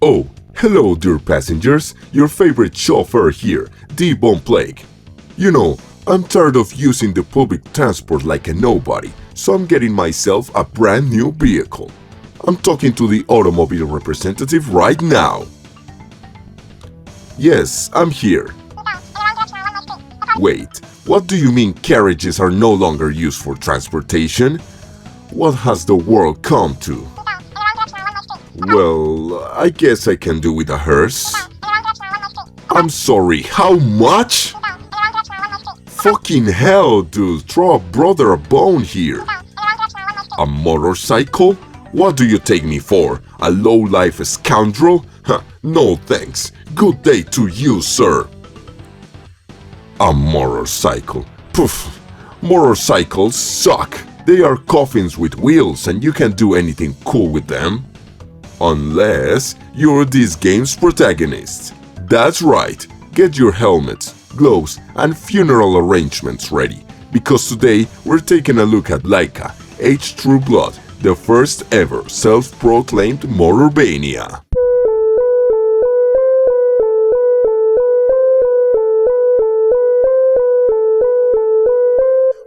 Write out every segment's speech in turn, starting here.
Oh, hello dear passengers, your favorite chauffeur here, D-Bone Plague. You know, I'm tired of using the public transport like a nobody, so I'm getting myself a brand new vehicle. I'm talking to the automobile representative right now. Yes, I'm here. Wait, what do you mean carriages are no longer used for transportation? What has the world come to? Well, I guess I can do with a hearse. I'm sorry, how much? Fucking hell, dude, throw a brother a bone here. A motorcycle? What do you take me for? A low-life scoundrel? No thanks. Good day to you, sir. A motorcycle. Poof. Motorcycles suck. They are coffins with wheels and you can't do anything cool with them. Unless you're this game's protagonist. That's right. Get your helmets, gloves, and funeral arrangements ready. Because today we're taking a look at Laika, Aged True Blood, the first ever self-proclaimed Motorvania.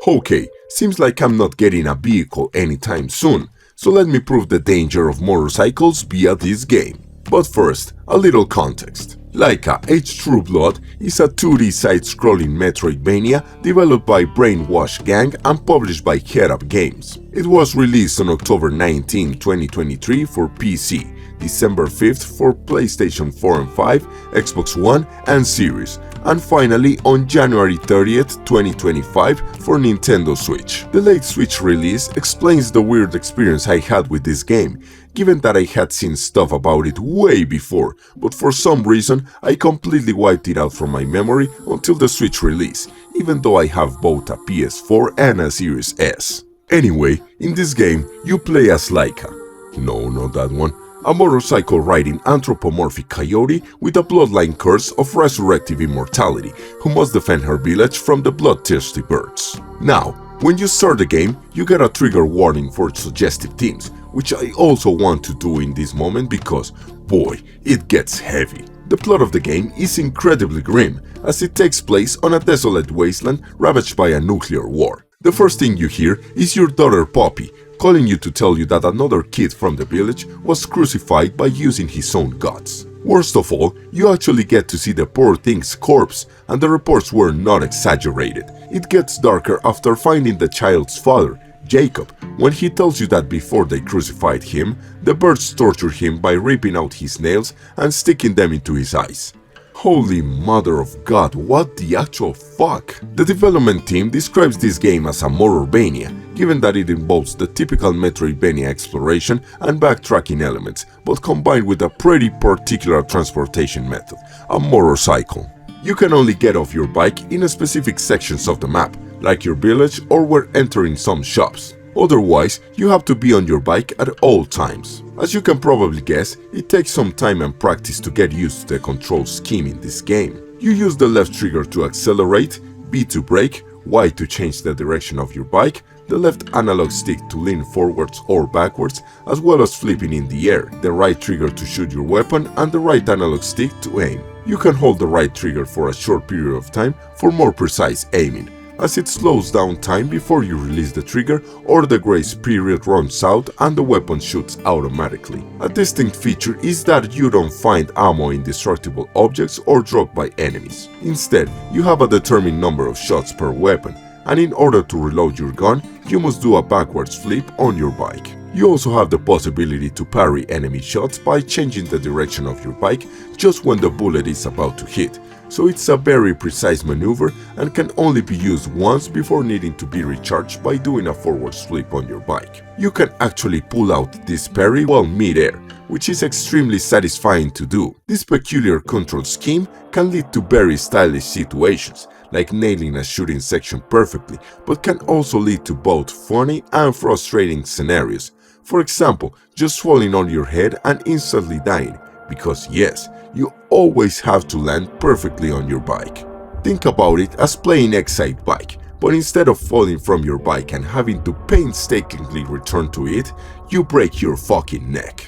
Okay, seems like I'm not getting a vehicle anytime soon, so let me prove the danger of motorcycles via this game. But first, a little context. Laika, Aged True Blood is a 2D side-scrolling Metroidvania developed by Brainwash Gang and published by Head Up Games. It was released on October 19, 2023 for PC, December 5th for PlayStation 4 and 5, Xbox One and Series, and finally on January 30th, 2025 for Nintendo Switch. The late Switch release explains the weird experience I had with this game, given that I had seen stuff about it way before, but for some reason I completely wiped it out from my memory until the Switch release, even though I have both a PS4 and a Series S. Anyway, in this game you play as Laika. No, not that one. A motorcycle-riding anthropomorphic coyote with a bloodline curse of resurrective immortality, who must defend her village from the bloodthirsty birds. Now, when you start the game, you get a trigger warning for suggestive themes, which I also want to do in this moment because, boy, it gets heavy. The plot of the game is incredibly grim, as it takes place on a desolate wasteland ravaged by a nuclear war. The first thing you hear is your daughter Poppy, calling you to tell you that another kid from the village was crucified by using his own guts. Worst of all, you actually get to see the poor thing's corpse, and the reports were not exaggerated. It gets darker after finding the child's father, Jacob, when he tells you that before they crucified him, the birds tortured him by ripping out his nails and sticking them into his eyes. Holy mother of God, what the actual fuck? The development team describes this game as a Motorvania, given that it involves the typical Metroidvania exploration and backtracking elements, but combined with a pretty particular transportation method, a motorcycle. You can only get off your bike in specific sections of the map, like your village or when entering some shops. Otherwise, you have to be on your bike at all times. As you can probably guess, it takes some time and practice to get used to the control scheme in this game. You use the left trigger to accelerate, B to brake, Y to change the direction of your bike, the left analog stick to lean forwards or backwards, as well as flipping in the air, the right trigger to shoot your weapon, and the right analog stick to aim. You can hold the right trigger for a short period of time for more precise aiming, as it slows down time before you release the trigger or the grace period runs out and the weapon shoots automatically. A distinct feature is that you don't find ammo in destructible objects or dropped by enemies. Instead, you have a determined number of shots per weapon, and in order to reload your gun, you must do a backwards flip on your bike. You also have the possibility to parry enemy shots by changing the direction of your bike just when the bullet is about to hit, so it's a very precise maneuver and can only be used once before needing to be recharged by doing a forward flip on your bike. You can actually pull out this parry while mid-air, which is extremely satisfying to do. This peculiar control scheme can lead to very stylish situations, like nailing a shooting section perfectly, but can also lead to both funny and frustrating scenarios. For example, just falling on your head and instantly dying, because yes, you always have to land perfectly on your bike. Think about it as playing Excite Bike, but instead of falling from your bike and having to painstakingly return to it, you break your fucking neck.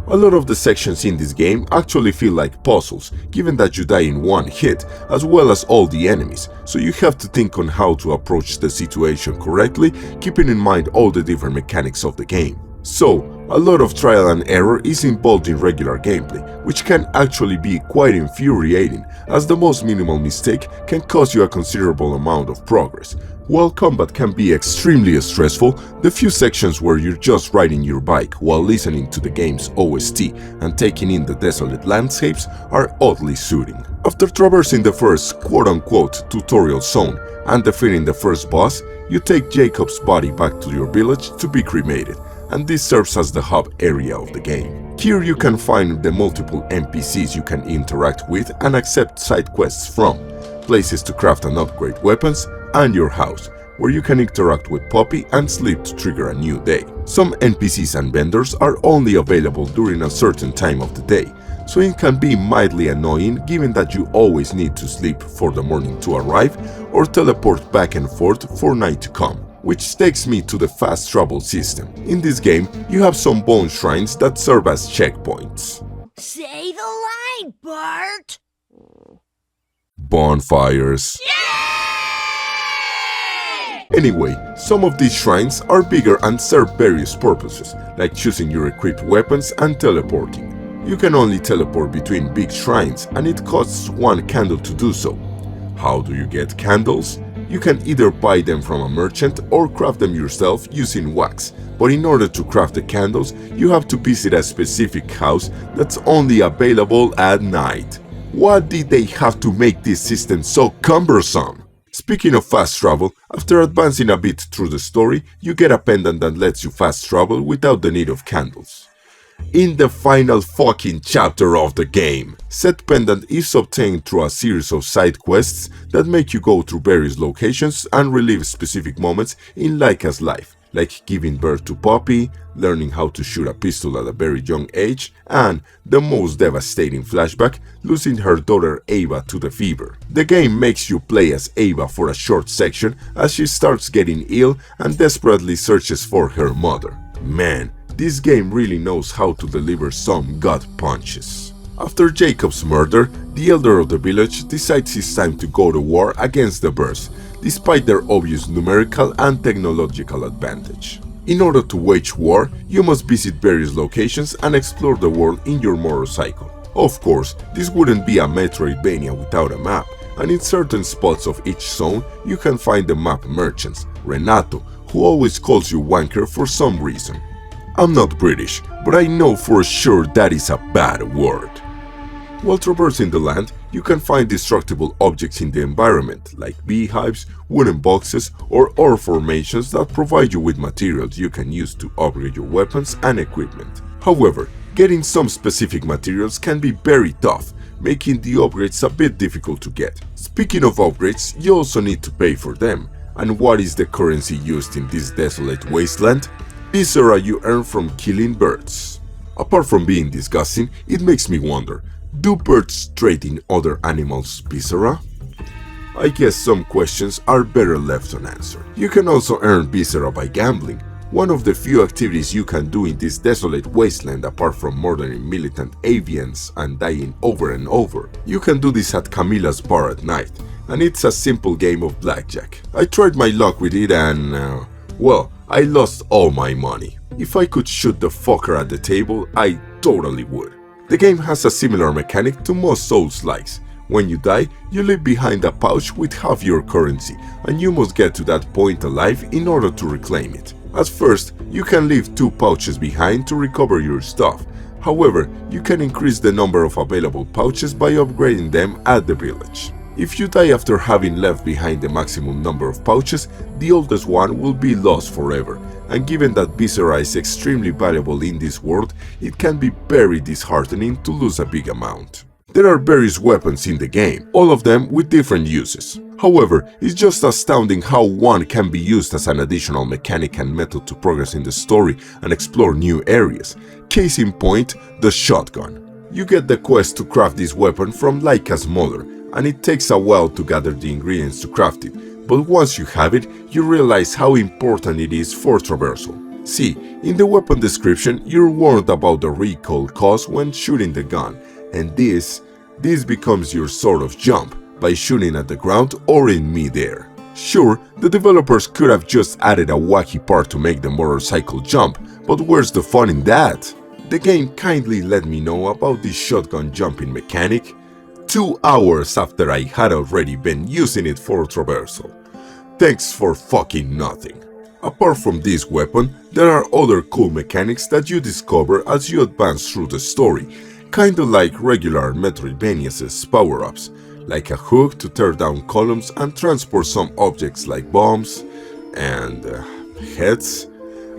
A lot of the sections in this game actually feel like puzzles, given that you die in one hit, as well as all the enemies, so you have to think on how to approach the situation correctly, keeping in mind all the different mechanics of the game. So, a lot of trial and error is involved in regular gameplay, which can actually be quite infuriating, as the most minimal mistake can cost you a considerable amount of progress. While combat can be extremely stressful, the few sections where you're just riding your bike while listening to the game's OST and taking in the desolate landscapes are oddly soothing. After traversing the first quote-unquote tutorial zone and defeating the first boss, you take Jacob's body back to your village to be cremated, and this serves as the hub area of the game. Here you can find the multiple NPCs you can interact with and accept side quests from, places to craft and upgrade weapons, and your house, where you can interact with Poppy and sleep to trigger a new day. Some NPCs and vendors are only available during a certain time of the day, so it can be mildly annoying given that you always need to sleep for the morning to arrive or teleport back and forth for night to come. Which takes me to the fast travel system. In this game, you have some bone shrines that serve as checkpoints. Say the line, Bart! Bonfires. Anyway, some of these shrines are bigger and serve various purposes, like choosing your equipped weapons and teleporting. You can only teleport between big shrines, and it costs 1 candle to do so. How do you get candles? You can either buy them from a merchant or craft them yourself using wax, but in order to craft the candles, you have to visit a specific house that's only available at night. Why did they have to make this system so cumbersome? Speaking of fast travel, after advancing a bit through the story, you get a pendant that lets you fast travel without the need of candles. In the final fucking chapter of the game, said pendant is obtained through a series of side quests that make you go through various locations and relive specific moments in Laika's life, like giving birth to Poppy, learning how to shoot a pistol at a very young age, and, the most devastating flashback, losing her daughter Ava to the fever. The game makes you play as Ava for a short section as she starts getting ill and desperately searches for her mother. Man, this game really knows how to deliver some gut punches. After Jacob's murder, the elder of the village decides it's time to go to war against the birds, despite their obvious numerical and technological advantage. In order to wage war, you must visit various locations and explore the world in your motorcycle. Of course, this wouldn't be a Metroidvania without a map, and in certain spots of each zone you can find the map merchants, Renato, who always calls you wanker for some reason. I'm not British, but I know for sure that is a bad word. While traversing the land, you can find destructible objects in the environment, like beehives, wooden boxes, or ore formations that provide you with materials you can use to upgrade your weapons and equipment. However, getting some specific materials can be very tough, making the upgrades a bit difficult to get. Speaking of upgrades, you also need to pay for them. And what is the currency used in this desolate wasteland? Viscera you earn from killing birds. Apart from being disgusting, it makes me wonder, do birds trade in other animals' viscera? I guess some questions are better left unanswered. You can also earn viscera by gambling, one of the few activities you can do in this desolate wasteland apart from murdering militant avians and dying over and over. You can do this at Camilla's bar at night, and it's a simple game of blackjack. I tried my luck with it and, well, I lost all my money. If I could shoot the fucker at the table, I totally would. The game has a similar mechanic to most Souls-likes. When you die, you leave behind a pouch with half your currency, and you must get to that point alive in order to reclaim it. At first, you can leave 2 pouches behind to recover your stuff. However, you can increase the number of available pouches by upgrading them at the village. If you die after having left behind the maximum number of pouches, the oldest one will be lost forever, and given that viscera is extremely valuable in this world, it can be very disheartening to lose a big amount. There are various weapons in the game, all of them with different uses. However, it's just astounding how one can be used as an additional mechanic and method to progress in the story and explore new areas. Case in point, the shotgun. You get the quest to craft this weapon from Laika's mother, and it takes a while to gather the ingredients to craft it, but once you have it, you realize how important it is for traversal. See, In the weapon description, you're warned about the recoil cost when shooting the gun, and this becomes your sort of jump by shooting at the ground or in mid-air. Sure, the developers could have just added a wacky part to make the motorcycle jump, but where's the fun in that? The game kindly let me know about this shotgun jumping mechanic 2 hours after I had already been using it for traversal. Thanks for fucking nothing. Apart from this weapon, there are other cool mechanics that you discover as you advance through the story, kinda like regular Metroidvania's power-ups, like a hook to tear down columns and transport some objects like bombs and heads,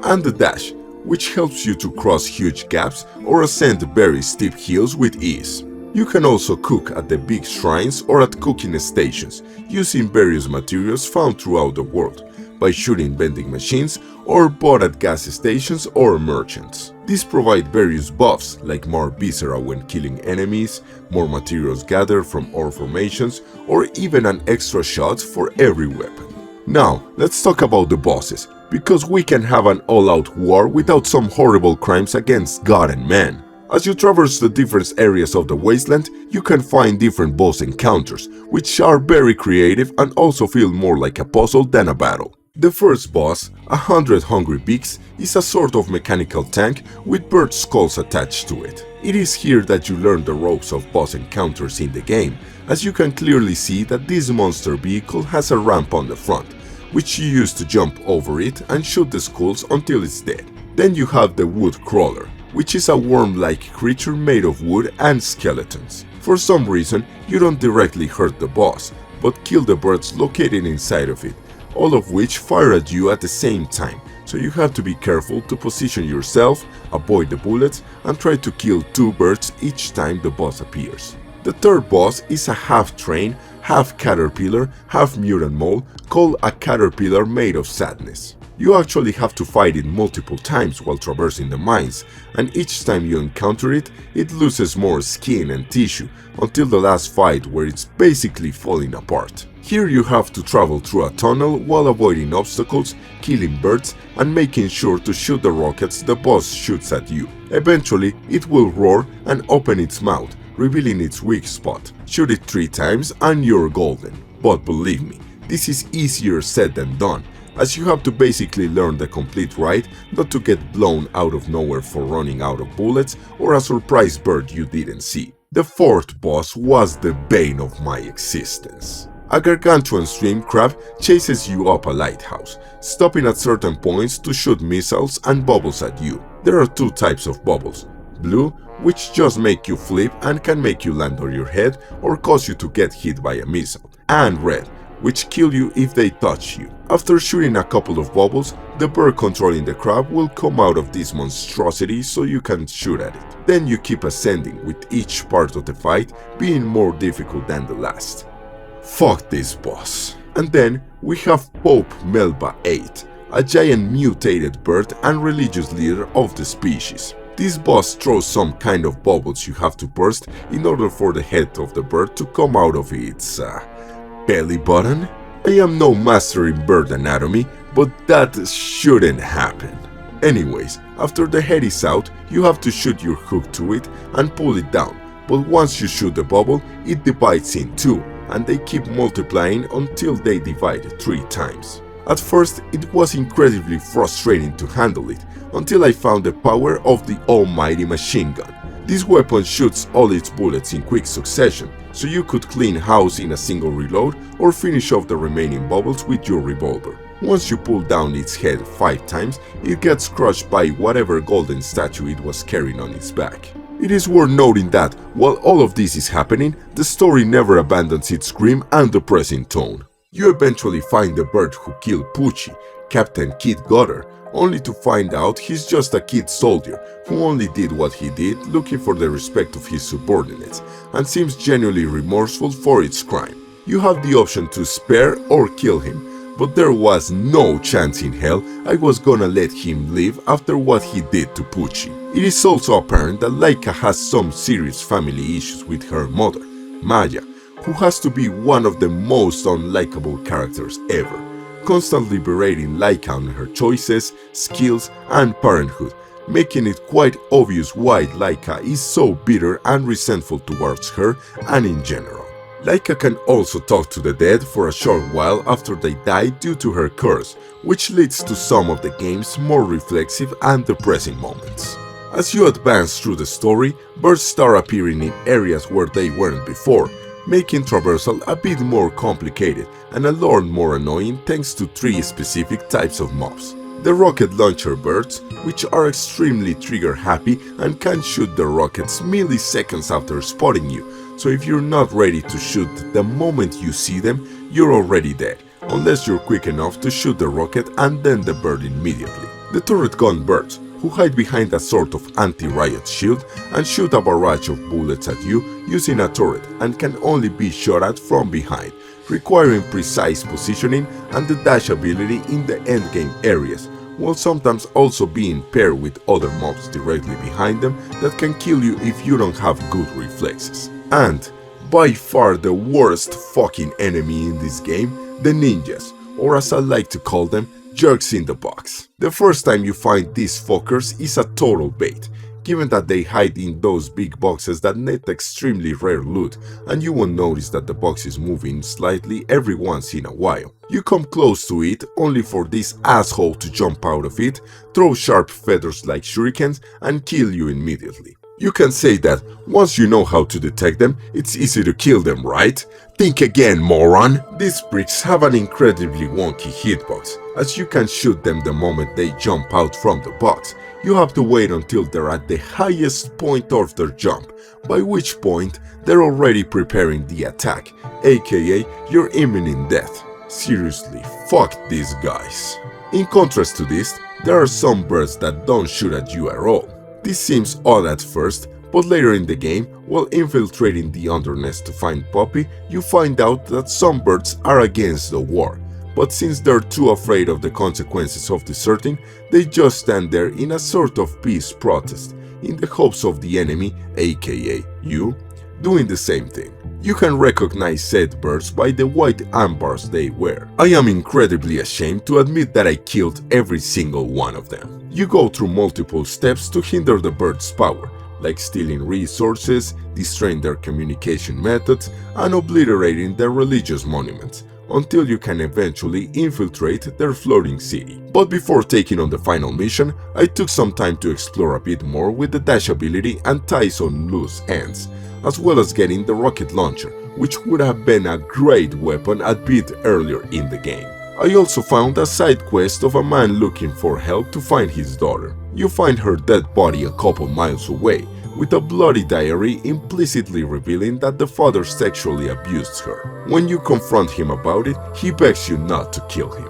and the dash, which helps you to cross huge gaps or ascend very steep hills with ease. You can also cook at the big shrines or at cooking stations, using various materials found throughout the world, by shooting vending machines or bought at gas stations or merchants. These provide various buffs like more viscera when killing enemies, more materials gathered from ore formations, or even an extra shot for every weapon. Now, let's talk about the bosses, because we can have an all-out war without some horrible crimes against God and man. As you traverse the different areas of the wasteland, you can find different boss encounters, which are very creative and also feel more like a puzzle than a battle. The first boss, 100 Hungry Pigs, is a sort of mechanical tank with bird skulls attached to it. It is here that you learn the ropes of boss encounters in the game, as you can clearly see that this monster vehicle has a ramp on the front, which you use to jump over it and shoot the skulls until it's dead. Then you have the Wood Crawler, which is a worm-like creature made of wood and skeletons. For some reason, you don't directly hurt the boss, but kill the birds located inside of it, all of which fire at you at the same time, so you have to be careful to position yourself, avoid the bullets, and try to kill 2 birds each time the boss appears. The third boss is a half-train, half-caterpillar, half-mutant mole called a caterpillar made of sadness. You actually have to fight it multiple times while traversing the mines, and each time you encounter it, it loses more skin and tissue until the last fight where it's basically falling apart. Here you have to travel through a tunnel while avoiding obstacles, killing birds, and making sure to shoot the rockets the boss shoots at you. Eventually, it will roar and open its mouth, revealing its weak spot. Shoot it 3 times and you're golden. But believe me, this is easier said than done, as you have to basically learn the complete ride not to get blown out of nowhere for running out of bullets or a surprise bird you didn't see. The fourth boss was the bane of my existence. A gargantuan stream crab chases you up a lighthouse, stopping at certain points to shoot missiles and bubbles at you. There are 2 types of bubbles: blue, which just make you flip and can make you land on your head or cause you to get hit by a missile, and red, which kill you if they touch you. After shooting a couple of bubbles, the bird controlling the crab will come out of this monstrosity so you can shoot at it. Then you keep ascending, with each part of the fight being more difficult than the last. Fuck this boss. And then we have Pope Melba VIII, a giant mutated bird and religious leader of the species. This boss throws some kind of bubbles you have to burst in order for the head of the bird to come out of its belly button. I am no master in bird anatomy, but that shouldn't happen. Anyways, after the head is out, you have to shoot your hook to it and pull it down, but once you shoot the bubble, it divides in 2, and they keep multiplying until they divide 3 times. At first, it was incredibly frustrating to handle it, until I found the power of the almighty machine gun. This weapon shoots all its bullets in quick succession, so you could clean house in a single reload or finish off the remaining bubbles with your revolver. Once you pull down its head 5 times, it gets crushed by whatever golden statue it was carrying on its back. It is worth noting that, while all of this is happening, the story never abandons its grim and depressing tone. You eventually find the bird who killed Pucci, Captain Kid Gutter, only to find out he's just a kid soldier who only did what he did looking for the respect of his subordinates, and seems genuinely remorseful for its crime. You have the option to spare or kill him, but there was no chance in hell I was gonna let him live after what he did to Pucci. It is also apparent that Laika has some serious family issues with her mother, Maya, who has to be one of the most unlikable characters ever. constantly berating Laika on her choices, skills, and parenthood, making it quite obvious why Laika is so bitter and resentful towards her and in general. Laika can also talk to the dead for a short while after they die due to her curse, which leads to some of the game's more reflexive and depressing moments. As you advance through the story, birds start appearing in areas where they weren't before, making traversal a bit more complicated and a lot more annoying thanks to 3 specific types of mobs. The rocket launcher birds, which are extremely trigger happy and can shoot their rockets milliseconds after spotting you, so if you're not ready to shoot the moment you see them, you're already dead, unless you're quick enough to shoot the rocket and then the bird immediately. The turret gun birds, who hide behind a sort of anti-riot shield and shoot a barrage of bullets at you using a turret and can only be shot at from behind, requiring precise positioning and the dash ability in the endgame areas, while sometimes also being paired with other mobs directly behind them that can kill you if you don't have good reflexes. And, by far the worst fucking enemy in this game, the ninjas, or as I like to call them, jerks in the box. The first time you find these fuckers is a total bait, given that they hide in those big boxes that net extremely rare loot, and you won't notice that the box is moving slightly every once in a while. You come close to it only for this asshole to jump out of it, throw sharp feathers like shurikens, and kill you immediately. You can say that once you know how to detect them, it's easy to kill them, right? Think again, moron! These bricks have an incredibly wonky hitbox, as you can shoot them the moment they jump out from the box. You have to wait until they're at the highest point of their jump, by which point they're already preparing the attack, aka your imminent death. Seriously, fuck these guys. In contrast to this, there are some birds that don't shoot at you at all. This seems odd at first, but later in the game, while infiltrating the undernest to find Poppy, you find out that some birds are against the war. But since they're too afraid of the consequences of deserting, they just stand there in a sort of peace protest, in the hopes of the enemy, aka you, doing the same thing. You can recognize said birds by the white ambars they wear. I am incredibly ashamed to admit that I killed every single one of them. You go through multiple steps to hinder the birds' power, like stealing resources, destroying their communication methods, and obliterating their religious monuments, until you can eventually infiltrate their floating city. But before taking on the final mission, I took some time to explore a bit more with the dash ability and ties on loose ends, as well as getting the rocket launcher, which would have been a great weapon a bit earlier in the game. I also found a side quest of a man looking for help to find his daughter. You find her dead body a couple miles away, with a bloody diary implicitly revealing that the father sexually abused her. When you confront him about it, he begs you not to kill him.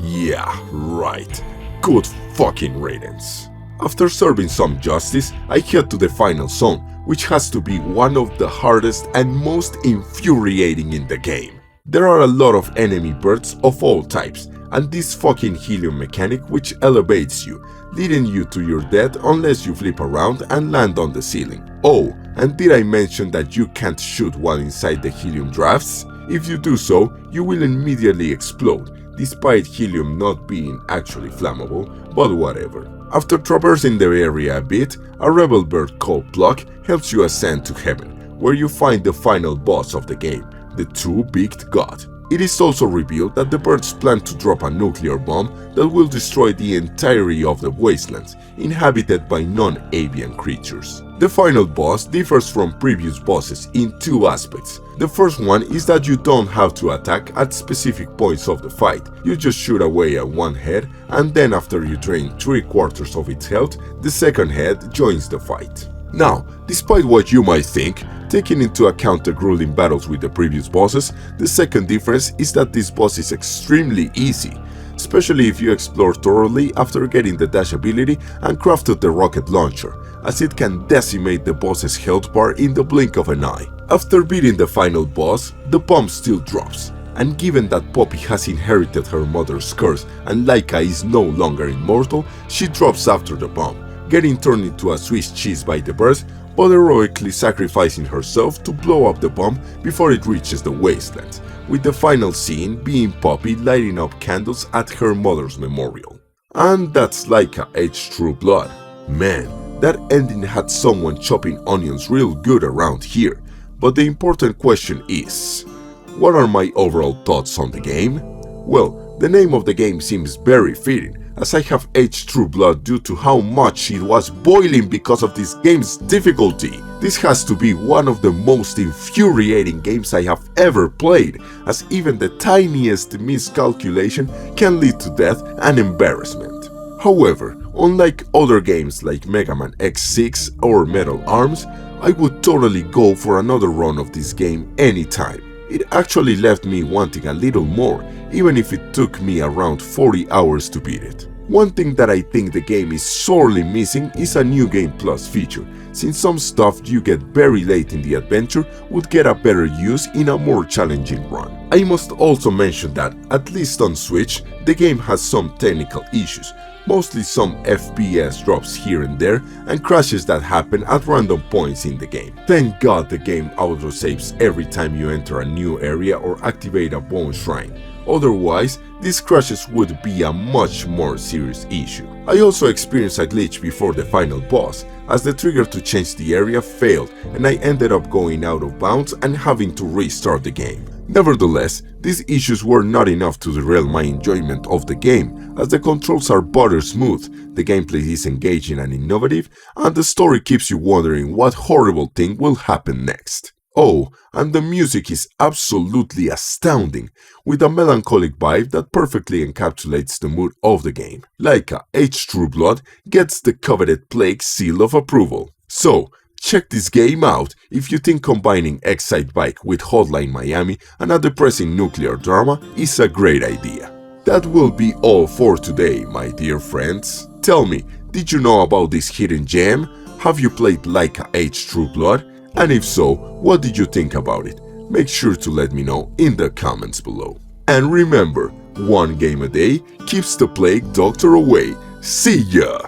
Yeah, right. Good fucking riddance. After serving some justice, I head to the final zone, which has to be one of the hardest and most infuriating in the game. There are a lot of enemy birds of all types, and this fucking helium mechanic which elevates you, leading you to your death unless you flip around and land on the ceiling. Oh, and did I mention that you can't shoot while inside the helium drafts? If you do so, you will immediately explode, despite helium not being actually flammable, but whatever. After traversing the area a bit, a rebel bird called Pluck helps you ascend to heaven, where you find the final boss of the game, the two-beaked god. It is also revealed that the birds plan to drop a nuclear bomb that will destroy the entirety of the wastelands, inhabited by non-avian creatures. The final boss differs from previous bosses in 2 aspects. The first one is that you don't have to attack at specific points of the fight. You just shoot away at one head, and then after you drain 3/4 of its health, the second head joins the fight. Now, despite what you might think, taking into account the grueling battles with the previous bosses, the second difference is that this boss is extremely easy, especially if you explore thoroughly after getting the dash ability and crafted the rocket launcher, as it can decimate the boss's health bar in the blink of an eye. After beating the final boss, the bomb still drops, and given that Poppy has inherited her mother's curse and Laika is no longer immortal, she drops after the bomb, getting turned into a Swiss cheese by the birds, but heroically sacrificing herself to blow up the bomb before it reaches the wastelands, with the final scene being Poppy lighting up candles at her mother's memorial. And that's Laika H True Blood. Man, that ending had someone chopping onions real good around here, but the important question is, what are my overall thoughts on the game? Well, the name of the game seems very fitting, as I have H True Blood due to how much it was boiling because of this game's difficulty. This has to be one of the most infuriating games I have ever played, as even the tiniest miscalculation can lead to death and embarrassment. However, unlike other games like Mega Man X6 or Metal Arms, I would totally go for another run of this game anytime. It actually left me wanting a little more, even if it took me around 40 hours to beat it. One thing that I think the game is sorely missing is a New Game Plus feature, since some stuff you get very late in the adventure would get a better use in a more challenging run. I must also mention that, at least on Switch, the game has some technical issues, mostly some FPS drops here and there and crashes that happen at random points in the game. Thank God the game autosaves every time you enter a new area or activate a bone shrine. Otherwise, these crashes would be a much more serious issue. I also experienced a glitch before the final boss, as the trigger to change the area failed and I ended up going out of bounds and having to restart the game. Nevertheless, these issues were not enough to derail my enjoyment of the game, as the controls are butter smooth, the gameplay is engaging and innovative, and the story keeps you wondering what horrible thing will happen next. Oh, and the music is absolutely astounding, with a melancholic vibe that perfectly encapsulates the mood of the game. Laika H True Blood gets the coveted Plague seal of approval. So, check this game out if you think combining Excitebike with Hotline Miami and a depressing nuclear drama is a great idea. That will be all for today, my dear friends. Tell me, did you know about this hidden gem? Have you played Laika H True Blood? And if so, what did you think about it? Make sure to let me know in the comments below. And remember, one game a day keeps the plague doctor away. See ya!